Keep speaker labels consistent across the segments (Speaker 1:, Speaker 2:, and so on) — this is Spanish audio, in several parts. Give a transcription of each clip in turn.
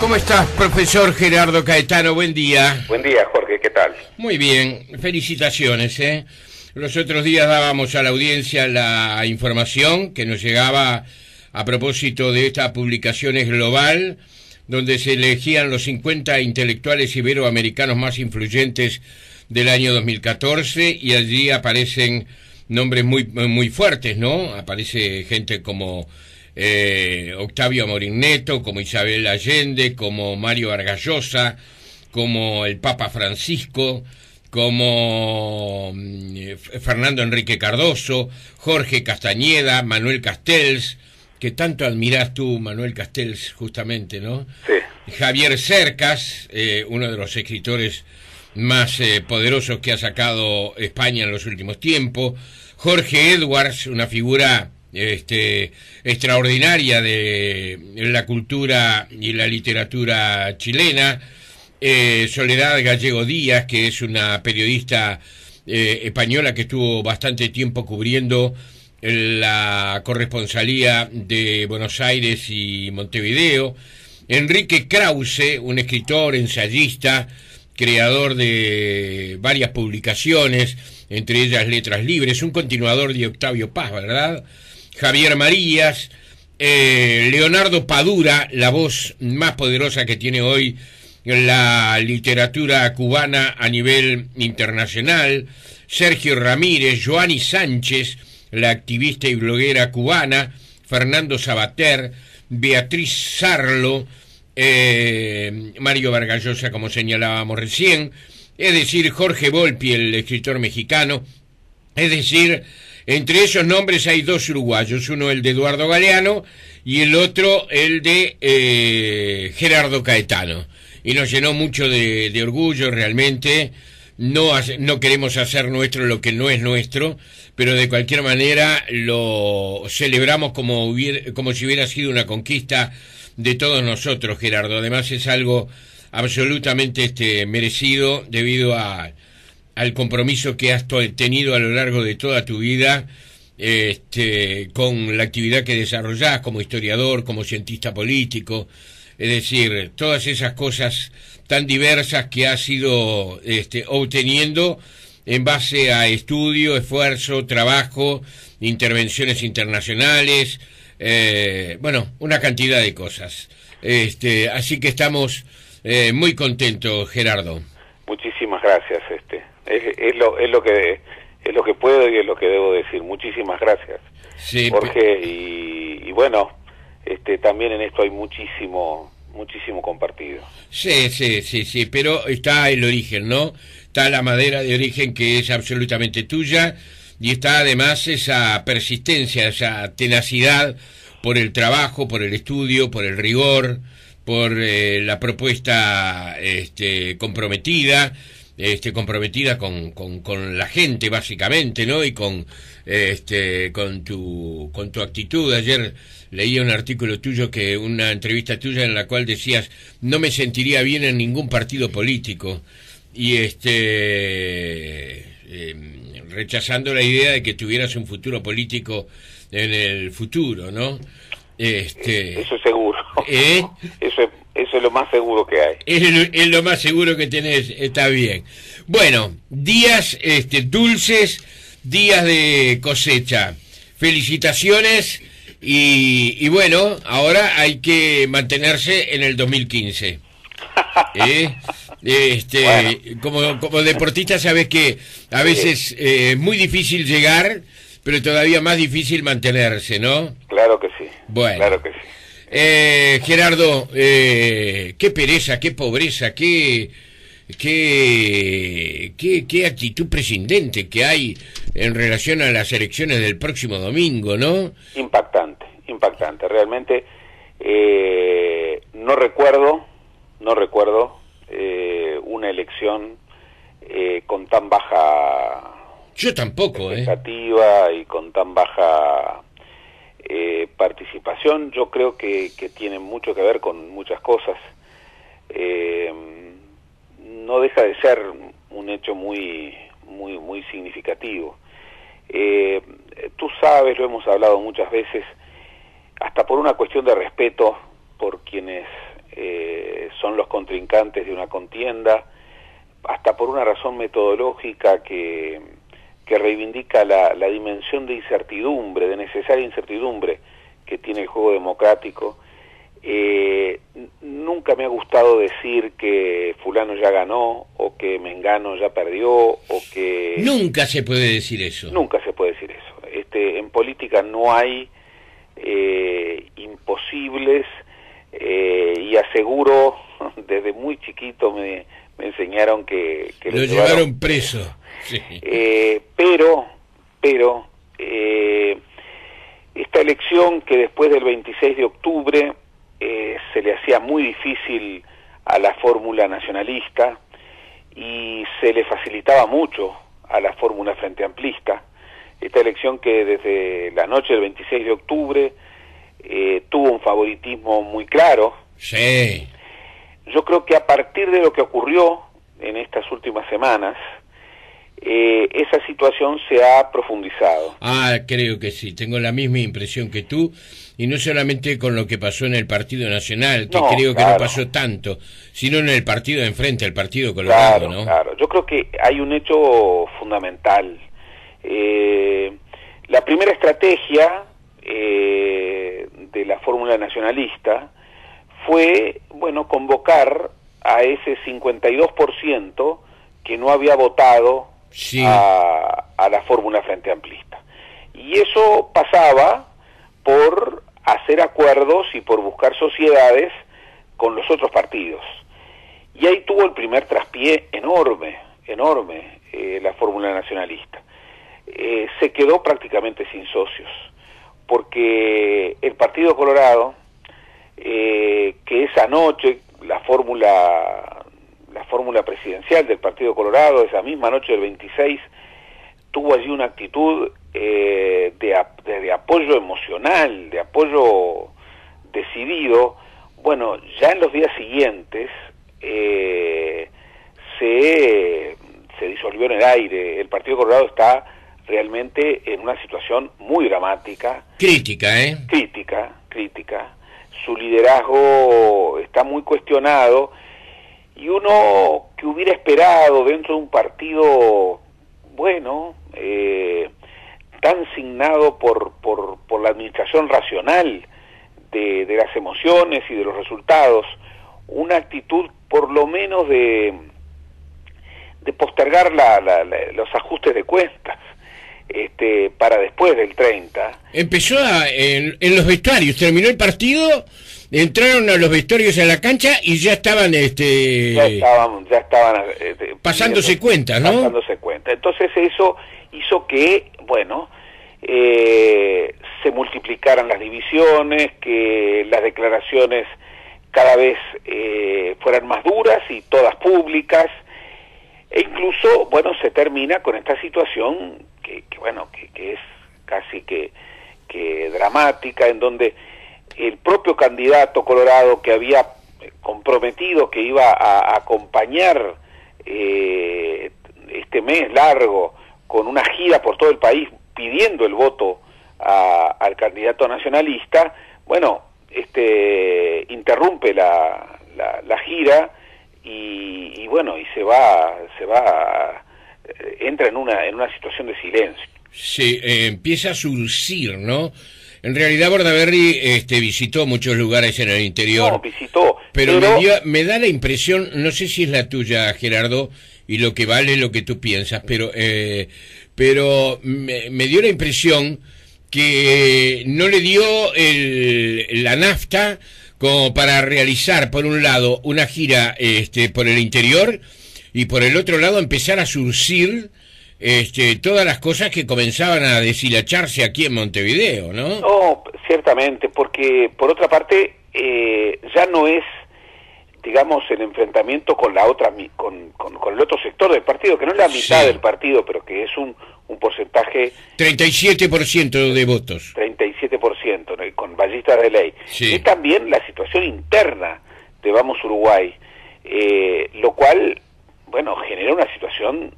Speaker 1: ¿Cómo estás, profesor Gerardo Caetano? Buen día.
Speaker 2: Buen día, Jorge, ¿qué tal?
Speaker 1: Muy bien, felicitaciones, ¿eh? Los otros días dábamos a la audiencia la información que nos llegaba a propósito de esta publicación global, donde se elegían los 50 intelectuales iberoamericanos más influyentes del año 2014, y allí aparecen nombres muy fuertes, ¿no? Aparece gente como Octavio Amorim Neto, como Isabel Allende, como Mario Vargas Llosa, como el Papa Francisco, como Fernando Enrique Cardoso, Jorge Castañeda, Manuel Castells, que tanto admirás tú, Manuel Castells, justamente, ¿no?
Speaker 2: Sí.
Speaker 1: Javier Cercas, uno de los escritores más poderosos que ha sacado España en los últimos tiempos, Jorge Edwards, una figura extraordinaria de la cultura y la literatura chilena, Soledad Gallego Díaz, que es una periodista española que estuvo bastante tiempo cubriendo la corresponsalía de Buenos Aires y Montevideo, Enrique Krause, un escritor, ensayista, creador de varias publicaciones, entre ellas Letras Libres, un continuador de Octavio Paz, ¿verdad? Javier Marías, Leonardo Padura, la voz más poderosa que tiene hoy la literatura cubana a nivel internacional, Sergio Ramírez, Joanny Sánchez, la activista y bloguera cubana, Fernando Sabater, Beatriz Sarlo, Mario Vargas Llosa, como señalábamos recién, es decir, Jorge Volpi, el escritor mexicano, es decir, entre esos nombres hay dos uruguayos, uno el de Eduardo Galeano y el otro el de Gerardo Caetano, y nos llenó mucho de orgullo realmente. No queremos hacer nuestro lo que no es nuestro, pero de cualquier manera lo celebramos como si hubiera sido una conquista de todos nosotros, Gerardo. Además es algo absolutamente merecido debido al compromiso que has tenido a lo largo de toda tu vida con la actividad que desarrollás como historiador, como cientista político, es decir, todas esas cosas tan diversas que has ido obteniendo en base a estudio, esfuerzo, trabajo, intervenciones internacionales, una cantidad de cosas. Así que estamos muy contentos, Gerardo.
Speaker 2: Muchísimas gracias. Es lo que puedo y es lo que debo decir. Muchísimas gracias,
Speaker 1: sí,
Speaker 2: Jorge. Y bueno, también en esto hay muchísimo compartido.
Speaker 1: Sí, pero está el origen, ¿no? Está la madera de origen que es absolutamente tuya, y está además esa persistencia, esa tenacidad por el trabajo, por el estudio, por el rigor, por la propuesta comprometida con la gente, básicamente, ¿no? Y con tu actitud. Ayer leía un artículo tuyo, una entrevista tuya en la cual decías: no me sentiría bien en ningún partido político, y rechazando la idea de que tuvieras un futuro político en el futuro, ¿no?
Speaker 2: Eso es seguro. Eso es lo más seguro que hay.
Speaker 1: Es lo más seguro que tenés, está bien. Bueno, días dulces, días de cosecha. Felicitaciones, y bueno, ahora hay que mantenerse en el 2015. Bueno. Como deportista sabes que a veces es muy difícil llegar, pero todavía más difícil mantenerse, ¿no?
Speaker 2: Claro que sí.
Speaker 1: Bueno.
Speaker 2: Claro que sí.
Speaker 1: Gerardo, qué pereza, qué pobreza, qué actitud prescindente que hay en relación a las elecciones del próximo domingo, ¿no?
Speaker 2: Impactante. Realmente no recuerdo una elección con tan baja...
Speaker 1: Yo tampoco,
Speaker 2: expectativa y con tan baja participación. Yo creo que tiene mucho que ver con muchas cosas. No deja de ser un hecho muy significativo. Tú sabes, lo hemos hablado muchas veces, hasta por una cuestión de respeto por quienes son los contrincantes de una contienda, hasta por una razón metodológica que reivindica la dimensión de incertidumbre, de necesaria incertidumbre que tiene el juego democrático. Nunca me ha gustado decir que fulano ya ganó, o que Mengano ya perdió, o que...
Speaker 1: Nunca se puede decir eso.
Speaker 2: Nunca se puede decir eso. En política no hay imposibles, y aseguro, desde muy chiquito me enseñaron que
Speaker 1: lo llevaron preso. Sí.
Speaker 2: Pero esta elección, que después del 26 de octubre se le hacía muy difícil a la fórmula nacionalista y se le facilitaba mucho a la fórmula frente amplista, esta elección que desde la noche del 26 de octubre tuvo un favoritismo muy claro.
Speaker 1: Sí.
Speaker 2: Yo creo que a partir de lo que ocurrió en estas últimas semanas, esa situación se ha profundizado.
Speaker 1: Creo que sí, tengo la misma impresión que tú, y no solamente con lo que pasó en el Partido Nacional, que creo que no pasó tanto, sino en el partido de enfrente, el Partido Colorado, ¿no?
Speaker 2: Claro, yo creo que hay un hecho fundamental. La primera estrategia de la fórmula nacionalista fue, convocar a ese 52% que no había votado a la fórmula frente amplista. Y eso pasaba por hacer acuerdos y por buscar sociedades con los otros partidos. Y ahí tuvo el primer traspié enorme, la fórmula nacionalista. Se quedó prácticamente sin socios, porque el Partido Colorado, que esa noche la fórmula presidencial del Partido Colorado, esa misma noche del 26, tuvo allí una actitud de apoyo emocional, de apoyo decidido. Bueno, ya en los días siguientes se disolvió en el aire. El Partido Colorado está realmente en una situación muy dramática. Crítica. Su liderazgo está muy cuestionado, y uno que hubiera esperado dentro de un partido, tan signado por la administración racional de las emociones y de los resultados, una actitud por lo menos de postergar los ajustes de cuentas para después del 30.
Speaker 1: Empezó en los vestuarios, terminó el partido, entraron a los vestuarios a la cancha y ya estaban pasándose cuentas, ¿no?
Speaker 2: Pasándose cuentas. Entonces eso hizo que, se multiplicaran las divisiones, que las declaraciones cada vez fueran más duras y todas públicas, e incluso, se termina con esta situación que es casi que dramática, en donde el propio candidato colorado, que había comprometido que iba a acompañar este mes largo con una gira por todo el país pidiendo el voto al candidato nacionalista, interrumpe la gira y entra en una situación de silencio.
Speaker 1: Sí, empieza a surcir, ¿no? En realidad Bordaberry visitó muchos lugares en el interior.
Speaker 2: No, visitó.
Speaker 1: Pero me da la impresión, no sé si es la tuya, Gerardo, y lo que vale lo que tú piensas, pero me dio la impresión que no le dio la nafta como para realizar, por un lado, una gira por el interior, y por el otro lado empezar a surcir todas las cosas que comenzaban a deshilacharse aquí en Montevideo, ¿no?
Speaker 2: No, ciertamente, porque por otra parte ya no es, digamos, el enfrentamiento con la otra, con el otro sector del partido, que no es la mitad del partido, pero que es un porcentaje...
Speaker 1: 37% de votos.
Speaker 2: 37%, ¿no? Con Ballistas de Ley.
Speaker 1: Sí.
Speaker 2: Y también la situación interna de Vamos Uruguay, lo cual, genera una situación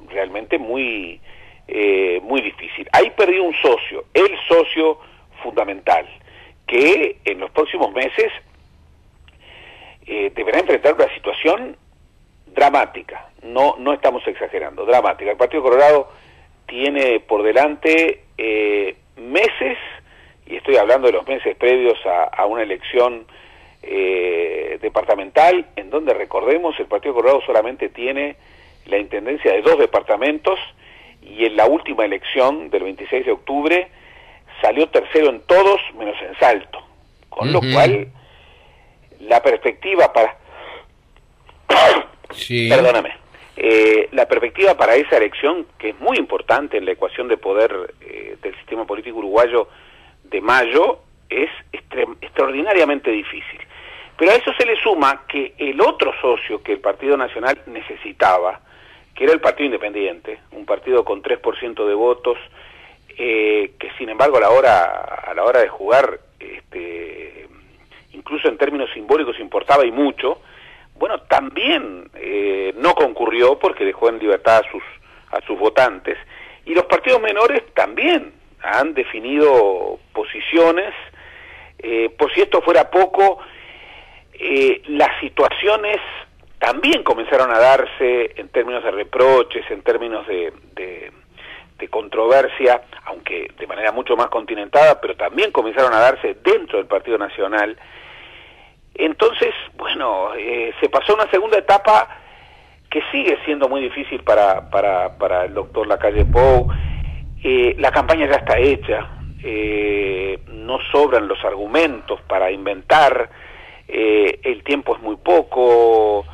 Speaker 2: realmente muy difícil. Ahí perdió un socio, el socio fundamental, que en los próximos meses deberá enfrentar una situación dramática, no estamos exagerando, dramática. El Partido Colorado tiene por delante meses, y estoy hablando de los meses previos a una elección departamental, en donde, recordemos, el Partido Colorado solamente tiene la intendencia de 2 departamentos, y en la última elección del 26 de octubre salió tercero en todos, menos en Salto, con lo cual la perspectiva para... Perdóname. La perspectiva para esa elección, que es muy importante en la ecuación de poder del sistema político uruguayo de mayo, es extraordinariamente difícil. Pero a eso se le suma que el otro socio que el Partido Nacional necesitaba, que era el Partido Independiente, un partido con 3% de votos, que sin embargo a la hora de jugar, incluso en términos simbólicos importaba y mucho, bueno, también no concurrió porque dejó en libertad a sus votantes, y los partidos menores también han definido posiciones. Por si esto fuera poco, las situaciones también comenzaron a darse en términos de reproches, en términos de controversia, aunque de manera mucho más continentada, pero también comenzaron a darse dentro del Partido Nacional. Entonces, bueno, se pasó una segunda etapa que sigue siendo muy difícil para el doctor Lacalle Pou. La campaña ya está hecha, no sobran los argumentos para inventar, el tiempo es muy poco,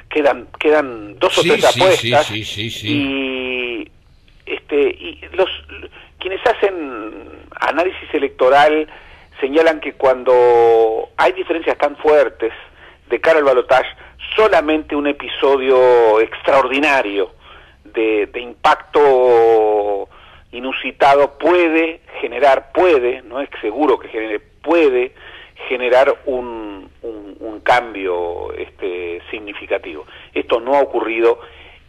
Speaker 2: quedan 2 o 3 apuestas, y quienes hacen análisis electoral señalan que cuando hay diferencias tan fuertes de cara al balotaje, solamente un episodio extraordinario de impacto inusitado puede generar, no es seguro que genere, puede generar un cambio significativo. Esto no ha ocurrido,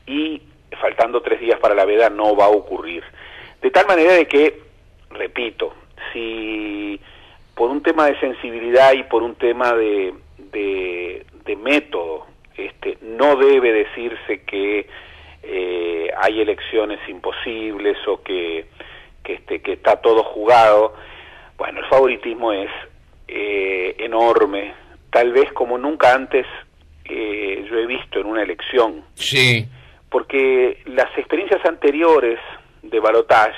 Speaker 2: y faltando 3 días para la veda no va a ocurrir. De tal manera de que, repito, si por un tema de sensibilidad y por un tema de método, no debe decirse que hay elecciones imposibles o que está todo jugado. Bueno, el favoritismo es enorme, tal vez como nunca antes yo he visto en una elección.
Speaker 1: Sí.
Speaker 2: Porque las experiencias anteriores de balotaje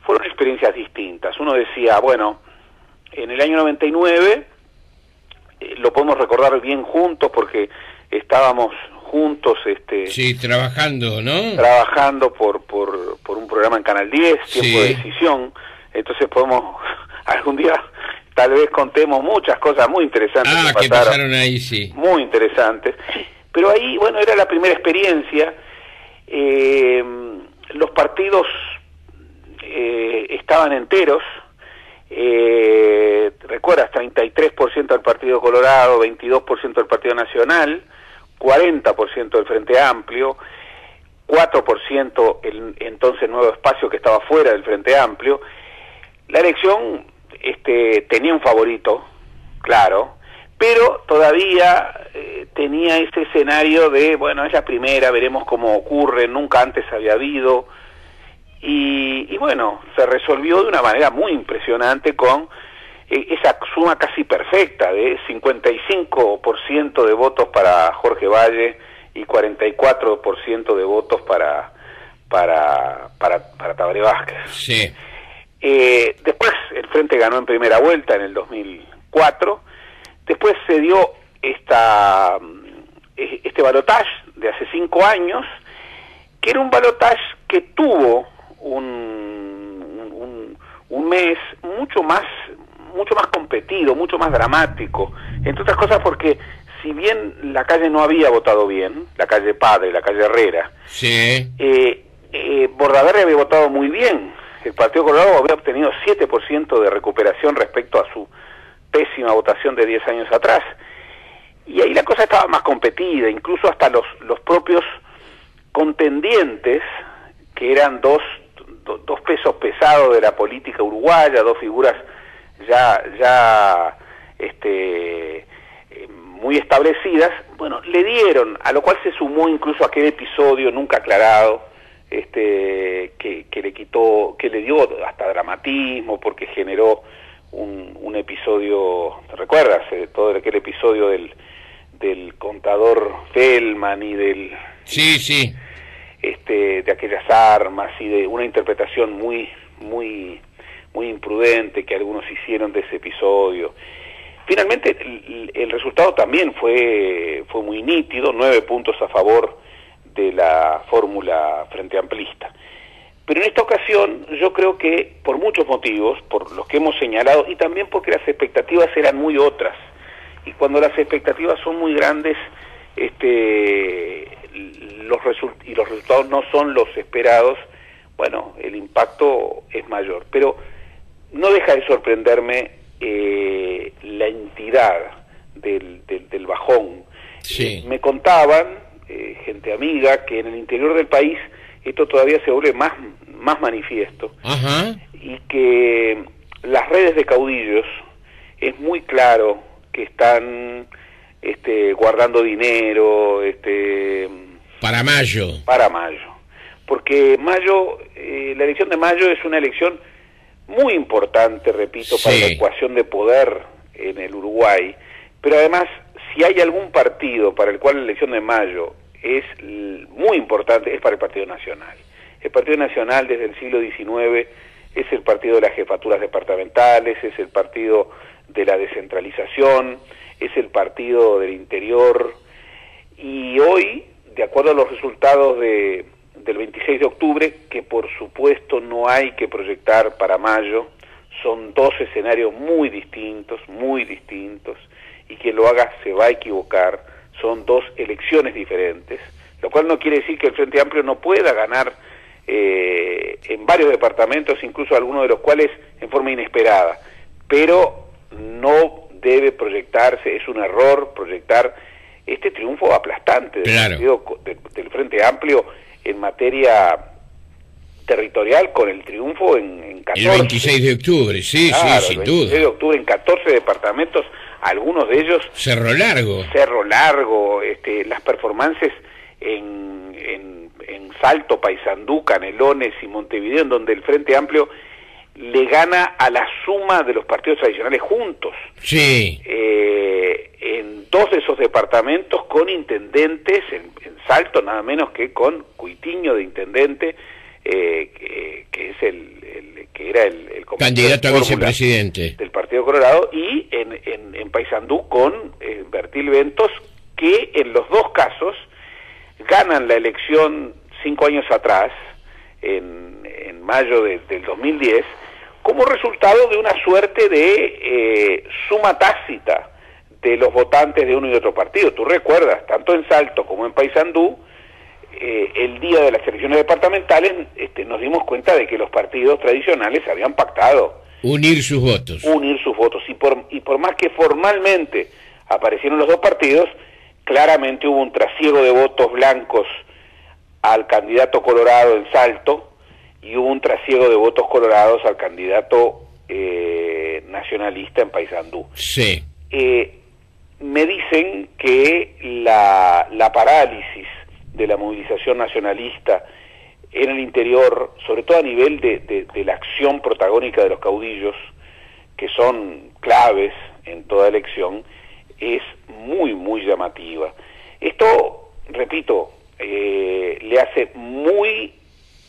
Speaker 2: fueron experiencias distintas. Uno decía, bueno, en el año 99, lo podemos recordar bien juntos porque estábamos juntos,
Speaker 1: sí, trabajando, ¿no?
Speaker 2: Trabajando por un programa en Canal 10, Tiempo de Decisión. Entonces podemos, algún día, tal vez contemos muchas cosas muy interesantes
Speaker 1: que pasaron ahí, sí.
Speaker 2: Muy interesantes. Pero ahí, bueno, era la primera experiencia. Los partidos estaban enteros. Recuerdas, 33% del Partido Colorado, 22% del Partido Nacional, 40% del Frente Amplio, 4% el entonces Nuevo Espacio, que estaba fuera del Frente Amplio. La elección tenía un favorito, claro, pero todavía tenía ese escenario de, bueno, es la primera, veremos cómo ocurre, nunca antes había habido, y bueno, se resolvió de una manera muy impresionante con esa suma casi perfecta de 55% de votos para Jorge Valle y 44% de votos para Tabaré Vázquez.
Speaker 1: Sí.
Speaker 2: Después el Frente ganó en primera vuelta en el 2004. Después se dio este balotaje de hace 5 años, que era un balotaje que tuvo un mes mucho más competido, mucho más dramático, entre otras cosas porque si bien Lacalle no había votado bien, Lacalle padre, Lacalle Herrera,
Speaker 1: sí,
Speaker 2: Bordaberry había votado muy bien. El Partido Colorado había obtenido 7% de recuperación respecto a su pésima votación de 10 años atrás, y ahí la cosa estaba más competida, incluso hasta los propios contendientes, que eran dos pesos pesados de la política uruguaya, 2 figuras ya muy establecidas, bueno, le dieron, a lo cual se sumó incluso aquel episodio nunca aclarado, que le quitó, que le dio hasta dramatismo, porque generó un episodio, ¿te recuerdas? Todo aquel episodio del contador Feldman y del...
Speaker 1: Sí, sí.
Speaker 2: De aquellas armas y de una interpretación muy imprudente que algunos hicieron de ese episodio. Finalmente el resultado también fue muy nítido, 9 puntos a favor de la fórmula frente amplista. Pero en esta ocasión yo creo que por muchos motivos, por los que hemos señalado, y también porque las expectativas eran muy otras, y cuando las expectativas son muy grandes, los resultados no son los esperados, bueno, el impacto es mayor. Pero no deja de sorprenderme la entidad del bajón.
Speaker 1: Sí.
Speaker 2: Me contaban, gente amiga, que en el interior del país esto todavía se vuelve más manifiesto.
Speaker 1: Ajá.
Speaker 2: Y que las redes de caudillos es muy claro que están guardando dinero
Speaker 1: para mayo.
Speaker 2: Porque mayo, la elección de mayo es una elección muy importante, repito, para la ecuación de poder en el Uruguay, pero además, si hay algún partido para el cual la elección de mayo es muy importante, es para el Partido Nacional. El Partido Nacional desde el siglo XIX es el partido de las jefaturas departamentales, es el partido de la descentralización, es el partido del interior, y hoy, de acuerdo a los resultados del 26 de octubre, que por supuesto no hay que proyectar para mayo, son dos escenarios muy distintos, y quien lo haga se va a equivocar, son dos elecciones diferentes, lo cual no quiere decir que el Frente Amplio no pueda ganar en varios departamentos, incluso algunos de los cuales en forma inesperada, pero no debe proyectarse, es un error proyectar este triunfo aplastante del Frente Amplio en materia territorial, con el triunfo en 14.
Speaker 1: El 26 de octubre, sí,
Speaker 2: claro,
Speaker 1: sin duda.
Speaker 2: El 26 de octubre en 14 departamentos, algunos de ellos...
Speaker 1: Cerro Largo,
Speaker 2: las performances en Salto, Paysandú, Canelones y Montevideo, en donde el Frente Amplio le gana a la suma de los partidos tradicionales juntos.
Speaker 1: Sí.
Speaker 2: En dos de esos departamentos con intendentes, en Salto nada menos que con Cuitiño de intendente, que es que era el
Speaker 1: candidato a vicepresidente
Speaker 2: del Partido Colorado, y en Paysandú con Bertil Ventos, que en los dos casos ganan la elección 5 años atrás, en mayo del 2010, como resultado de una suerte de suma tácita de los votantes de uno y otro partido. Tú recuerdas, tanto en Salto como en Paysandú, el día de las elecciones departamentales nos dimos cuenta de que los partidos tradicionales habían pactado
Speaker 1: unir sus votos,
Speaker 2: y por más que formalmente aparecieron los dos partidos, claramente hubo un trasiego de votos blancos al candidato colorado en Salto, y hubo un trasiego de votos colorados al candidato nacionalista en Paysandú.
Speaker 1: Sí.
Speaker 2: Me dicen que la parálisis de la movilización nacionalista en el interior, sobre todo a nivel de la acción protagónica de los caudillos, que son claves en toda elección, es muy llamativa. Esto, repito, le hace muy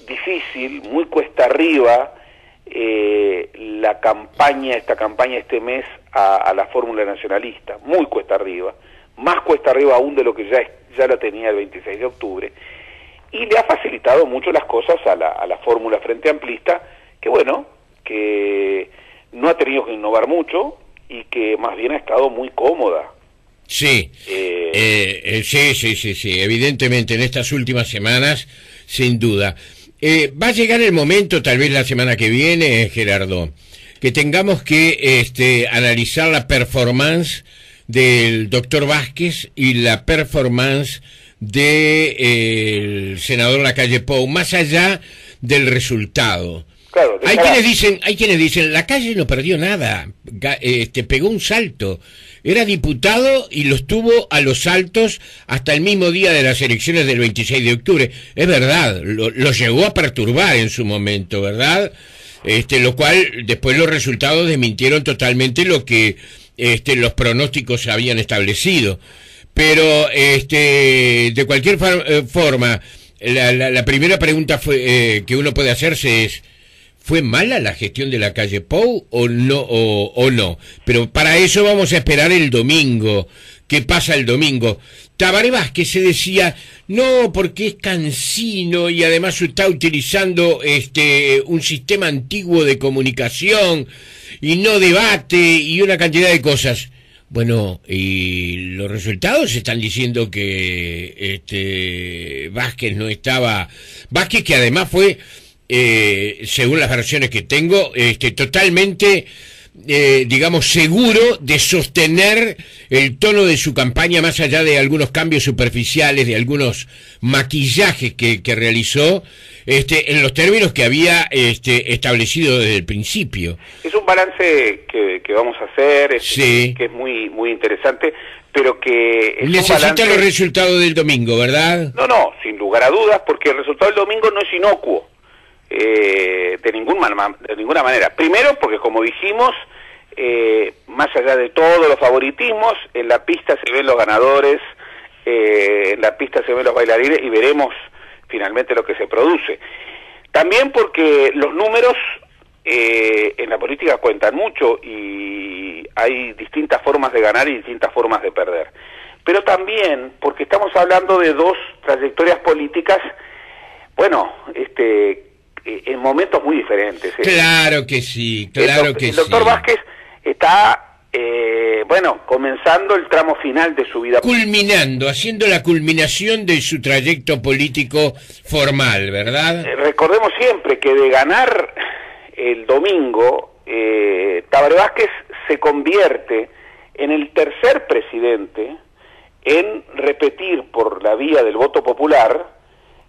Speaker 2: difícil, muy cuesta arriba esta campaña este mes a la fórmula nacionalista, muy cuesta arriba, más cuesta arriba aún de lo que ya la tenía el 26 de octubre, y le ha facilitado mucho las cosas a la fórmula frente amplista, que no ha tenido que innovar mucho y que más bien ha estado muy cómoda.
Speaker 1: Sí, sí, evidentemente en estas últimas semanas, sin duda. Va a llegar el momento, tal vez la semana que viene, Gerardo, que tengamos que analizar la performance del doctor Vázquez y la performance del senador Lacalle Pou, más allá del resultado.
Speaker 2: Claro,
Speaker 1: hay quienes dicen, la calle no perdió nada, pegó un salto. Era diputado y lo estuvo a los saltos hasta el mismo día de las elecciones del 26 de octubre. Es verdad, lo llegó a perturbar en su momento, ¿verdad? Lo cual después los resultados desmintieron totalmente lo que los pronósticos habían establecido. Pero de cualquier forma, la primera pregunta que uno puede hacerse es: ¿fue mala la gestión de la calle Pou o no? O no? Pero para eso vamos a esperar el domingo. ¿Qué pasa el domingo? Tabaré Vázquez se decía, no, porque es cansino y además está utilizando un sistema antiguo de comunicación y no debate y una cantidad de cosas. Bueno, y los resultados están diciendo que Vázquez no estaba... Vázquez, que además fue, según las versiones que tengo, totalmente, digamos, seguro de sostener el tono de su campaña, más allá de algunos cambios superficiales, de algunos maquillajes que realizó, en los términos que había establecido desde el principio.
Speaker 2: Es un balance que vamos a hacer,
Speaker 1: sí,
Speaker 2: que es muy muy interesante, pero que...
Speaker 1: Necesita los resultados del domingo, ¿verdad?
Speaker 2: No, sin lugar a dudas, porque el resultado del domingo no es inocuo, de ninguna manera. Primero, porque como dijimos, más allá de todos los favoritismos, en la pista se ven los ganadores, en la pista se ven los bailarines y veremos finalmente lo que se produce. También porque los números en la política cuentan mucho y hay distintas formas de ganar y distintas formas de perder. Pero también porque estamos hablando de dos trayectorias políticas, bueno, en momentos muy diferentes.
Speaker 1: Claro que sí, claro que sí.
Speaker 2: El doctor Vázquez está... comenzando el tramo final de su vida.
Speaker 1: Culminando, haciendo la culminación de su trayecto político formal, ¿verdad?
Speaker 2: Recordemos siempre que de ganar el domingo, Tabaré Vázquez se convierte en el tercer presidente en repetir por la vía del voto popular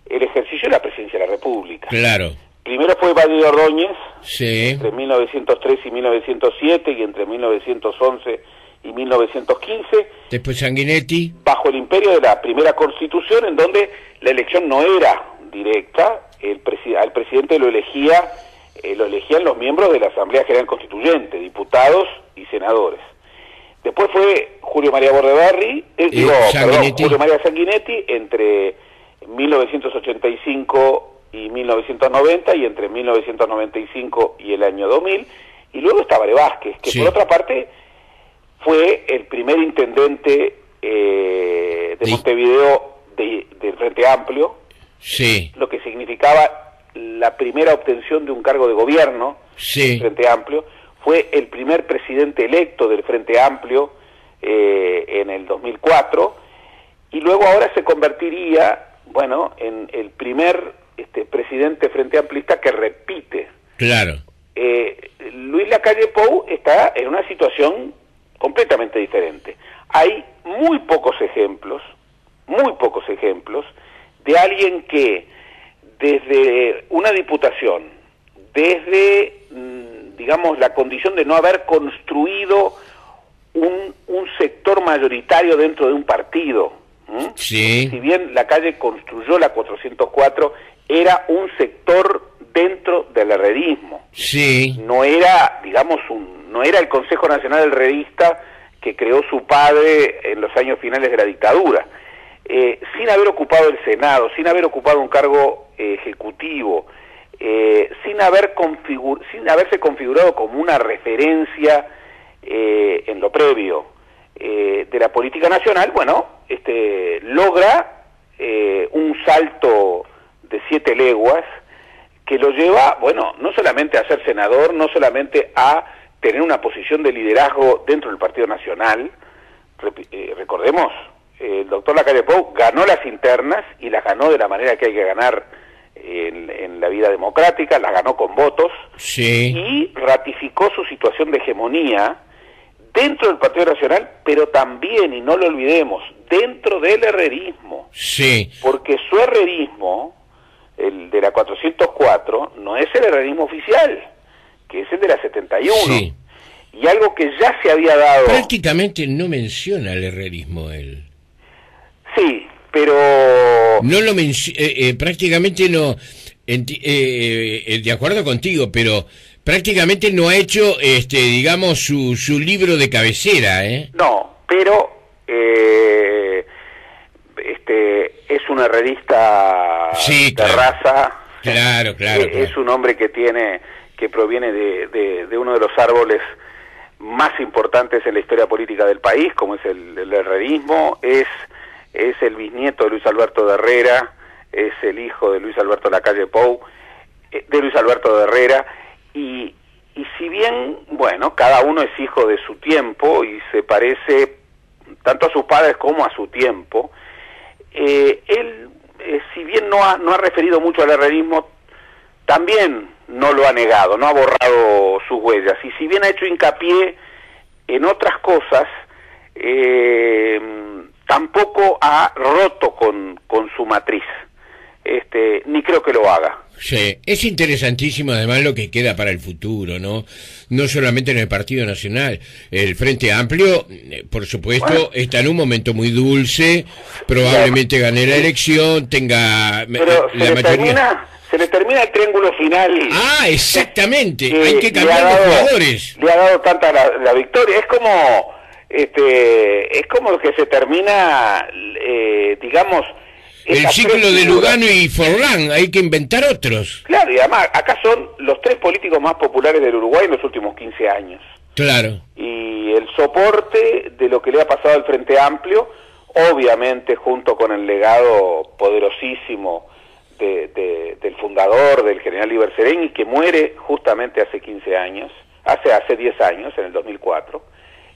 Speaker 2: el ejercicio de la presidencia de la República.
Speaker 1: Claro.
Speaker 2: Primero fue Valle de Ordóñez,
Speaker 1: sí,
Speaker 2: entre 1903 y 1907 y entre 1911 y 1915.
Speaker 1: Después Sanguinetti.
Speaker 2: Bajo el imperio de la primera Constitución, en donde la elección no era directa, al presidente lo elegían los miembros de la Asamblea General Constituyente, diputados y senadores. Después fue Julio María Bordaberry, Julio María Sanguinetti, entre 1985 y 1990, y entre 1995 y el año 2000, y luego está Tabaré Vázquez, que sí, por otra parte fue el primer intendente de Montevideo del Frente Amplio,
Speaker 1: sí,
Speaker 2: lo que significaba la primera obtención de un cargo de gobierno,
Speaker 1: sí,
Speaker 2: del Frente Amplio. Fue el primer presidente electo del Frente Amplio en el 2004, y luego ahora se convertiría, bueno, en el primer presidente Frente Amplista que repite.
Speaker 1: Claro.
Speaker 2: Luis Lacalle Pou está en una situación completamente diferente. Hay muy pocos ejemplos de alguien que desde una diputación, desde, digamos, la condición de no haber construido un sector mayoritario dentro de un partido,
Speaker 1: sí,
Speaker 2: si bien Lacalle construyó la 404, era un sector dentro del herrerismo.
Speaker 1: Sí.
Speaker 2: No era, digamos, no era el Consejo Nacional Herrerista que creó su padre en los años finales de la dictadura. Sin haber ocupado el Senado, sin haber ocupado un cargo ejecutivo, sin haberse configurado como una referencia en lo previo de la política nacional, bueno, logra un salto de 7 leguas que lo lleva, bueno, no solamente a ser senador, no solamente a tener una posición de liderazgo dentro del Partido Nacional. Recordemos, el doctor Lacalle Pou ganó las internas y las ganó de la manera que hay que ganar en la vida democrática, las ganó con votos,
Speaker 1: sí,
Speaker 2: y ratificó su situación de hegemonía dentro del Partido Nacional, pero también, y no lo olvidemos, dentro del herrerismo.
Speaker 1: Sí.
Speaker 2: Porque su herrerismo el de la 404, no es el herrerismo oficial, que es el de la 71.
Speaker 1: Sí.
Speaker 2: Y algo que ya se había dado...
Speaker 1: Prácticamente no menciona el herrerismo él.
Speaker 2: Sí, pero...
Speaker 1: No lo prácticamente no... de acuerdo contigo, pero prácticamente no ha hecho, digamos, su libro de cabecera, ¿eh?
Speaker 2: No, pero es un herrerista
Speaker 1: sí,
Speaker 2: de
Speaker 1: claro.
Speaker 2: raza.
Speaker 1: Claro, claro.
Speaker 2: Es un hombre que proviene de uno de los árboles más importantes en la historia política del país, como es el herrerismo. Es el bisnieto de Luis Alberto de Herrera, es el hijo de Luis Alberto Lacalle Pou, de Luis Alberto de Herrera, y si bien, bueno, cada uno es hijo de su tiempo y se parece tanto a sus padres como a su tiempo, él, si bien no ha referido mucho al herrerismo, también no lo ha negado, no ha borrado sus huellas, y si bien ha hecho hincapié en otras cosas, tampoco ha roto con su matriz, ni creo que lo haga.
Speaker 1: Sí, es interesantísimo además lo que queda para el futuro, ¿no? No solamente en el Partido Nacional. El Frente Amplio, por supuesto, bueno, está en un momento muy dulce, probablemente gane la elección, tenga
Speaker 2: pero la mayoría... Se le termina el triángulo final.
Speaker 1: Ah, exactamente, hay que cambiar los jugadores.
Speaker 2: Le ha dado tanta la victoria, es como que se termina, digamos...
Speaker 1: El ciclo de Lugano y Forlán, hay que inventar otros.
Speaker 2: Claro, y además, acá son los 3 políticos más populares del Uruguay en los últimos 15 años.
Speaker 1: Claro.
Speaker 2: Y el soporte de lo que le ha pasado al Frente Amplio, obviamente junto con el legado poderosísimo del fundador, del general Iber Sereni, que muere justamente hace 15 años, hace 10 años, en el 2004.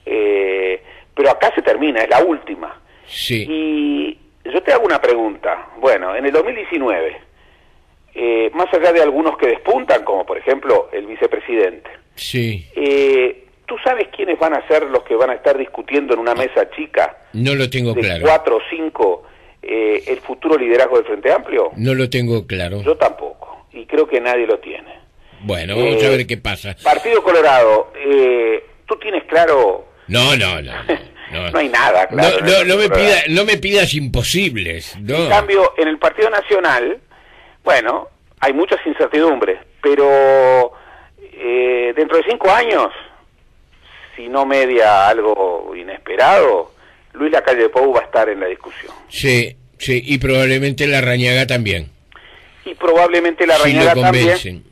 Speaker 2: Pero acá se termina, es la última.
Speaker 1: Sí.
Speaker 2: Y yo te hago una pregunta. Bueno, en el 2019, más allá de algunos que despuntan, como por ejemplo el vicepresidente,
Speaker 1: sí.
Speaker 2: ¿Tú sabes quiénes van a ser los que van a estar discutiendo en una mesa chica?
Speaker 1: No lo tengo claro.
Speaker 2: 4 o 5, el futuro liderazgo del Frente Amplio.
Speaker 1: No lo tengo claro.
Speaker 2: Yo tampoco, y creo que nadie lo tiene.
Speaker 1: Bueno, vamos a ver qué pasa.
Speaker 2: Partido Colorado, ¿tú tienes claro?
Speaker 1: No,
Speaker 2: no hay nada, claro.
Speaker 1: No me pidas imposibles. No.
Speaker 2: En cambio, en el Partido Nacional, bueno, hay muchas incertidumbres, pero dentro de 5 años, si no media algo inesperado, Luis Lacalle Pou va a estar en la discusión.
Speaker 1: Sí, y probablemente Larrañaga también.
Speaker 2: Y probablemente Larrañaga también.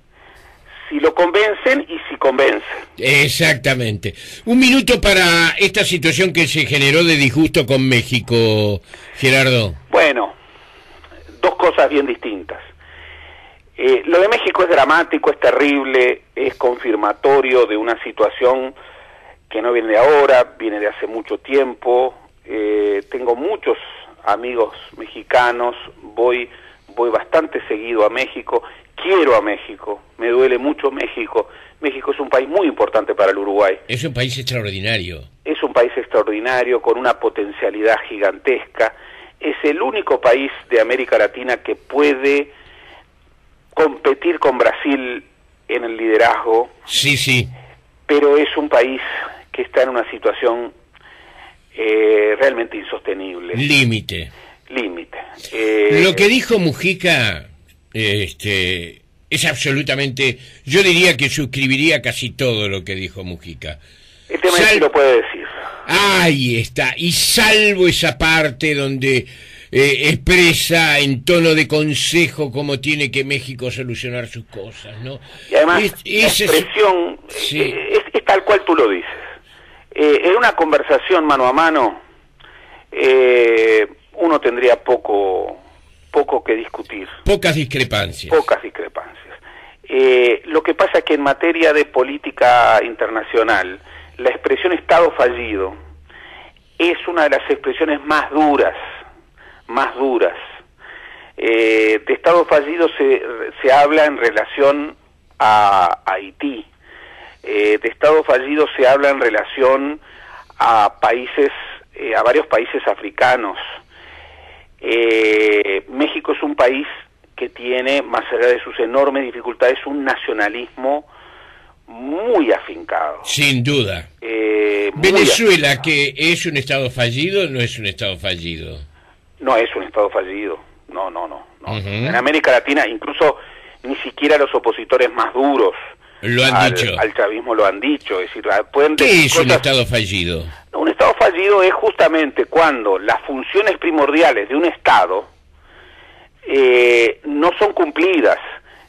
Speaker 2: Si lo convencen y si convencen.
Speaker 1: Exactamente. Un minuto para esta situación que se generó de disgusto con México, Gerardo.
Speaker 2: Bueno, 2 cosas bien distintas. Lo de México es dramático, es terrible, es confirmatorio de una situación que no viene de ahora, viene de hace mucho tiempo. Tengo muchos amigos mexicanos, voy bastante seguido a México. Quiero a México, me duele mucho México. México es un país muy importante para el Uruguay.
Speaker 1: Es un país extraordinario.
Speaker 2: Es un país extraordinario, con una potencialidad gigantesca. Es el único país de América Latina que puede competir con Brasil en el liderazgo.
Speaker 1: Sí.
Speaker 2: Pero es un país que está en una situación realmente insostenible.
Speaker 1: Límite. Lo que dijo Mujica... es absolutamente, yo diría que suscribiría casi todo lo que dijo Mujica.
Speaker 2: El tema es si lo puede decir.
Speaker 1: Ahí está, y salvo esa parte donde expresa en tono de consejo cómo tiene que México solucionar sus cosas, ¿no?
Speaker 2: Y además la expresión es tal cual tú lo dices. En una conversación mano a mano uno tendría poco que discutir.
Speaker 1: Pocas discrepancias.
Speaker 2: Lo que pasa es que en materia de política internacional, la expresión Estado fallido es una de las expresiones más duras. De Estado fallido se habla en relación a Haití. De Estado fallido se habla en relación a varios países africanos. México es un país que tiene, más allá de sus enormes dificultades, un nacionalismo muy afincado.
Speaker 1: Sin duda. Venezuela, afincado. ¿Que es un Estado fallido o no es un Estado fallido?
Speaker 2: No es un Estado fallido, no. En América Latina, incluso ni siquiera los opositores más duros
Speaker 1: lo han dicho.
Speaker 2: Al chavismo lo han dicho. Es decir, pueden
Speaker 1: ¿qué es un Estado fallido?
Speaker 2: Un Estado fallido es justamente cuando las funciones primordiales de un Estado no son cumplidas.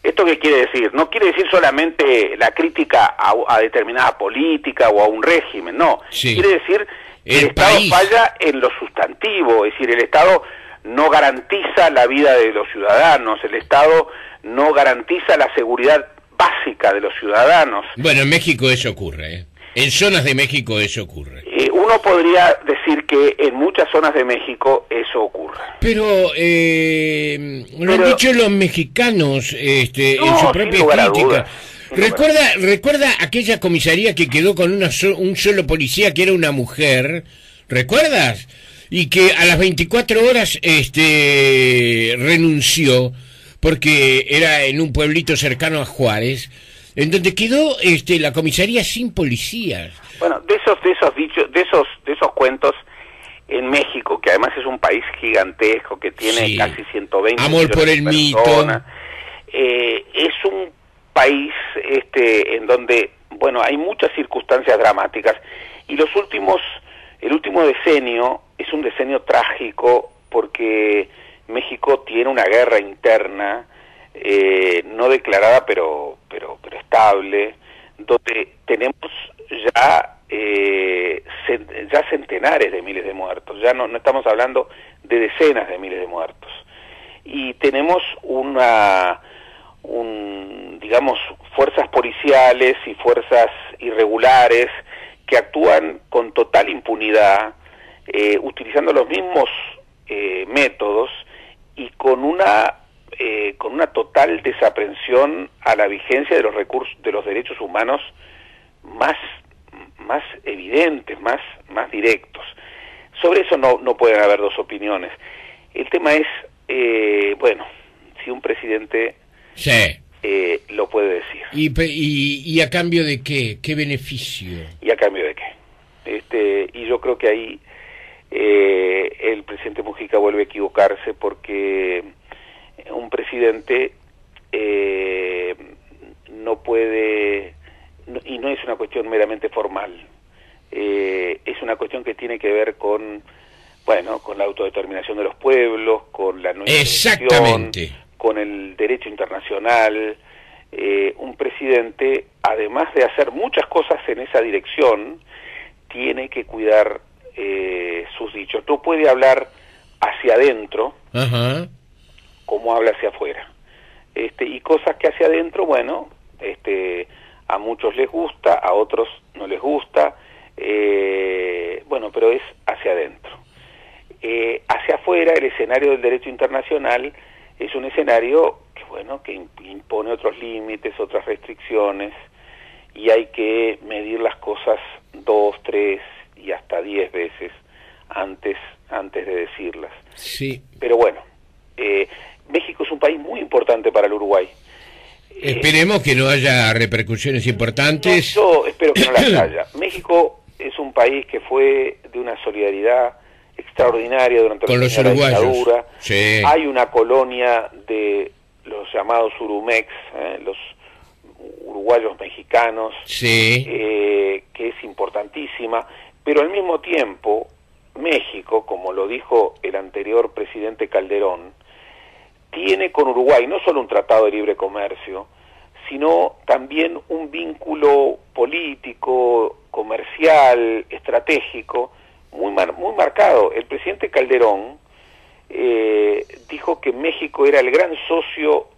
Speaker 2: ¿Esto qué quiere decir? No quiere decir solamente la crítica a determinada política o a un régimen, no. Sí. Quiere decir que el Estado falla en lo sustantivo, es decir, el Estado no garantiza la vida de los ciudadanos, el Estado no garantiza la seguridad básica de los ciudadanos.
Speaker 1: Bueno, en México eso ocurre, ¿eh? En zonas de México eso ocurre.
Speaker 2: Uno podría decir que en muchas zonas de México eso ocurre.
Speaker 1: Pero lo han dicho los mexicanos en su propia crítica. ¿Recuerda aquella comisaría que quedó con un solo policía que era una mujer? ¿Recuerdas? Y que a las 24 horas renunció porque era en un pueblito cercano a Juárez, en donde quedó la comisaría sin policías.
Speaker 2: Bueno, de esos dichos, de esos cuentos en México, que además es un país gigantesco que tiene casi 120
Speaker 1: amor por el mito,
Speaker 2: es un país en donde, bueno, hay muchas circunstancias dramáticas y el último decenio es un decenio trágico porque México tiene una guerra interna no declarada pero estable, donde tenemos ya centenares de miles de muertos, ya no estamos hablando de decenas de miles de muertos, y tenemos digamos, fuerzas policiales y fuerzas irregulares que actúan con total impunidad, utilizando los mismos métodos y con una total desaprensión a la vigencia de los recursos, de los derechos humanos más evidentes, más directos. Sobre eso no pueden haber dos opiniones. El tema es, bueno, si un presidente lo puede decir.
Speaker 1: ¿Y a cambio de qué? ¿Qué beneficio?
Speaker 2: ¿Y a cambio de qué? Y yo creo que ahí el presidente Mujica vuelve a equivocarse porque un presidente no puede, y no es una cuestión meramente formal, es una cuestión que tiene que ver con la autodeterminación de los pueblos, con la no intervención, con el derecho internacional. Un presidente, además de hacer muchas cosas en esa dirección, tiene que cuidar sus dichos. No puede hablar hacia adentro como habla hacia afuera. Y cosas que hacia adentro, bueno, a muchos les gusta, a otros no les gusta, bueno, pero es hacia adentro. Hacia afuera, el escenario del derecho internacional es un escenario que, bueno, que impone otros límites, otras restricciones, y hay que medir las cosas 2, 3 y hasta 10 veces antes de decirlas.
Speaker 1: Sí.
Speaker 2: Pero bueno, México es un país muy importante para el Uruguay.
Speaker 1: Esperemos que no haya repercusiones importantes.
Speaker 2: Yo espero que no las haya. México es un país que fue de una solidaridad extraordinaria durante la dictadura.
Speaker 1: Sí.
Speaker 2: Hay una colonia de los llamados Urumex, los uruguayos mexicanos, que es importantísima, pero al mismo tiempo México, como lo dijo el anterior presidente Calderón, tiene con Uruguay no solo un tratado de libre comercio, sino también un vínculo político, comercial, estratégico, muy marcado. El presidente Calderón dijo que México era el gran socio,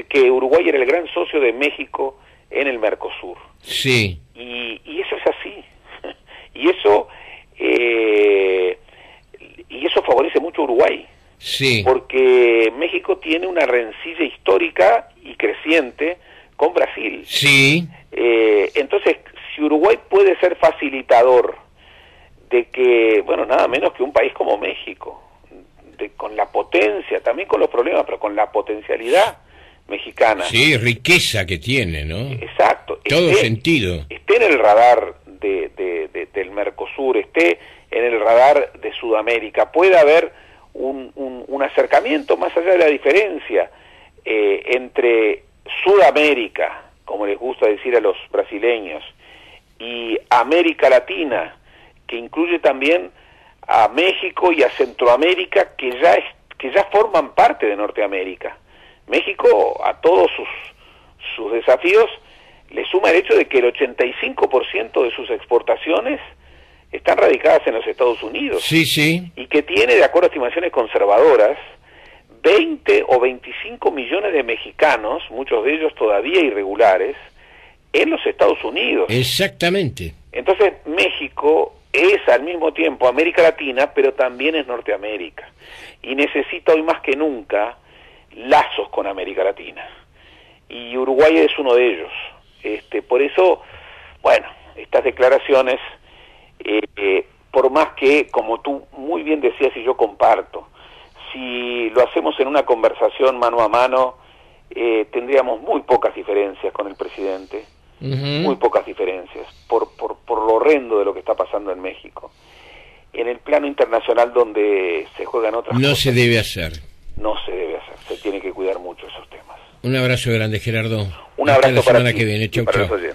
Speaker 2: que Uruguay era el gran socio de México en el Mercosur.
Speaker 1: Sí.
Speaker 2: Y eso es así. y eso favorece mucho a Uruguay.
Speaker 1: Sí.
Speaker 2: Porque México tiene una rencilla histórica y creciente con Brasil.
Speaker 1: Sí.
Speaker 2: Entonces, si Uruguay puede ser facilitador de que, bueno, nada menos que un país como México, con la potencia, también con los problemas, pero con la potencialidad mexicana.
Speaker 1: Sí, riqueza que tiene, ¿no?
Speaker 2: Exacto.
Speaker 1: Todo sentido.
Speaker 2: Esté en el radar del Mercosur, esté en el radar de Sudamérica, puede haber un acercamiento más allá de la diferencia entre Sudamérica, como les gusta decir a los brasileños, y América Latina, que incluye también a México y a Centroamérica, que ya forman parte de Norteamérica. México, a todos sus desafíos, le suma el hecho de que el 85% de sus exportaciones están radicadas en los Estados Unidos.
Speaker 1: Sí, sí.
Speaker 2: Y que tiene, de acuerdo a estimaciones conservadoras, 20 o 25 millones de mexicanos, muchos de ellos todavía irregulares, en los Estados Unidos.
Speaker 1: Exactamente.
Speaker 2: Entonces, México es al mismo tiempo América Latina, pero también es Norteamérica. Y necesita hoy más que nunca lazos con América Latina. Y Uruguay es uno de ellos. Por eso, bueno, estas declaraciones, por más que, como tú muy bien decías y yo comparto, si lo hacemos en una conversación mano a mano, tendríamos muy pocas diferencias con el presidente, muy pocas diferencias, por lo horrendo de lo que está pasando en México. En el plano internacional, donde se juegan otras cosas,
Speaker 1: no se debe hacer.
Speaker 2: No se debe hacer, se tiene que cuidar mucho esos temas.
Speaker 1: Un abrazo grande, Gerardo.
Speaker 2: Un
Speaker 1: Hasta
Speaker 2: abrazo
Speaker 1: la
Speaker 2: para
Speaker 1: semana
Speaker 2: ti
Speaker 1: que viene.
Speaker 2: y
Speaker 1: Chau,
Speaker 2: para
Speaker 1: chau.
Speaker 2: los oyentes.